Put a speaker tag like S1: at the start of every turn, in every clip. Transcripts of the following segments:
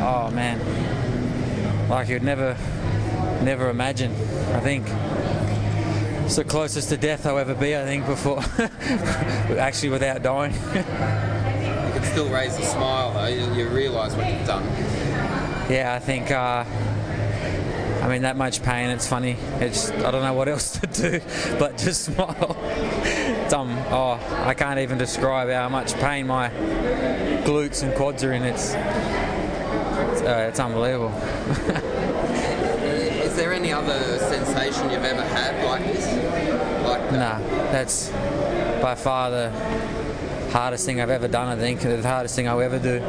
S1: oh man, like you'd never imagine. I think it's the closest to death I'll ever be, I think, before actually without dying.
S2: You can still raise a smile though, you realise what you've done.
S1: Yeah, I think I mean, that much pain, it's funny. I don't know what else to do but just smile. I can't even describe how much pain my glutes and quads are in. It's unbelievable.
S2: Is there any other sensation you've ever had like this?
S1: Nah, that's by far the hardest thing I've ever done, I think. The hardest thing I'll ever do.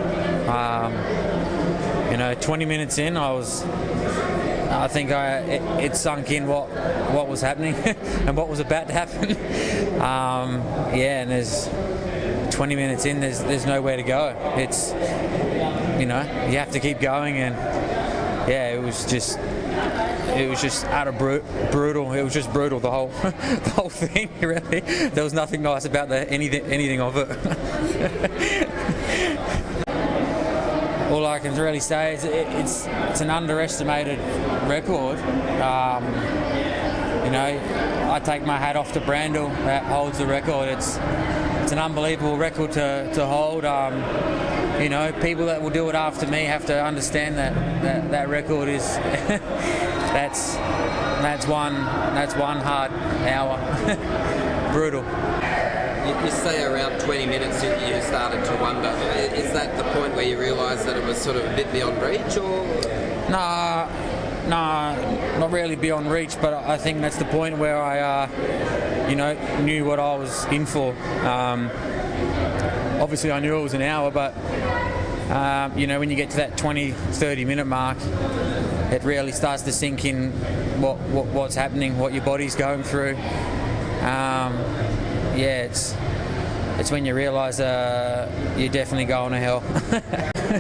S1: 20 minutes in, I think it sunk in what was happening and what was about to happen. And there's 20 minutes in, there's nowhere to go. It's, you have to keep going, and it was just utter brutal. It was just brutal, the whole thing. Really, there was nothing nice about anything of it. All I can really say is it's an underestimated record. I take my hat off to Brandel that holds the record. It's an unbelievable record to hold. People that will do it after me have to understand that record is that's one hard hour. Brutal.
S2: You say around 20 minutes you started to wonder. Is that the point where you realised that it was sort of a bit beyond reach, or?
S1: No, not really beyond reach, but I think that's the point where I, knew what I was in for. Obviously I knew it was an hour, but, when you get to that 20-30 minute mark, it really starts to sink in what's happening, what your body's going through. It's when you realise you're definitely going to hell.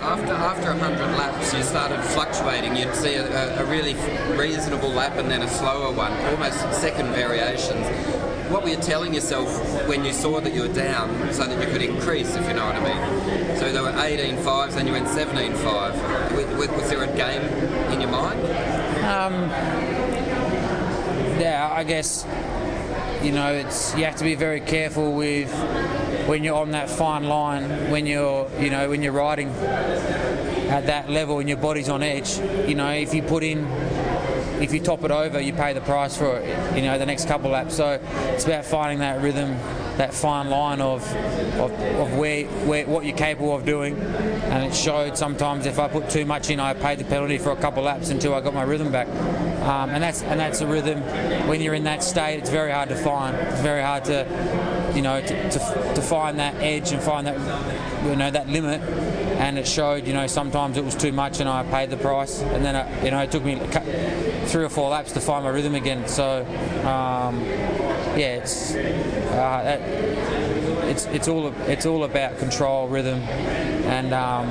S2: After 100 laps, you started fluctuating. You'd see a really reasonable lap and then a slower one, almost second variations. What were you telling yourself when you saw that you were down so that you could increase, if you know what I mean? So there were 18.5s, then you went 17.5. Was there a game in your mind?
S1: I guess. You have to be very careful with when you're on that fine line, when you're riding at that level and your body's on edge. If you top it over, you pay the price for it, the next couple of laps. So it's about finding that rhythm, that fine line of where what you're capable of doing. And it showed sometimes if I put too much in, I paid the penalty for a couple of laps until I got my rhythm back. And that's a rhythm. When you're in that state, it's very hard to find. It's very hard to find that edge and find that that limit. And it showed, sometimes it was too much, and I paid the price. And then it took me 3 or 4 laps to find my rhythm again. So it's all about control, rhythm, and I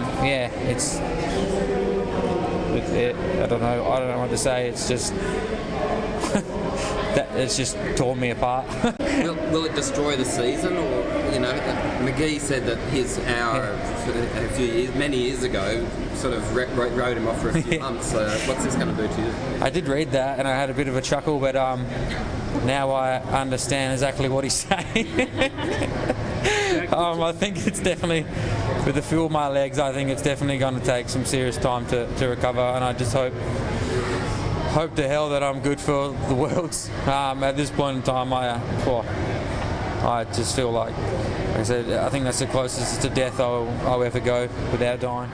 S1: don't know what to say. It's just it's just torn me apart.
S2: Will it destroy the season, or McGee said that his hour many years ago sort of wrote him off for a few months. What's this going to do to you?
S1: I did read that and I had a bit of a chuckle, but now I understand exactly what he's saying. I think it's definitely, with the feel of my legs, I think it's definitely going to take some serious time to recover, and I just hope to hell that I'm good for the Worlds. At this point in time, I just feel like I said, I think that's the closest to death I'll ever go without dying.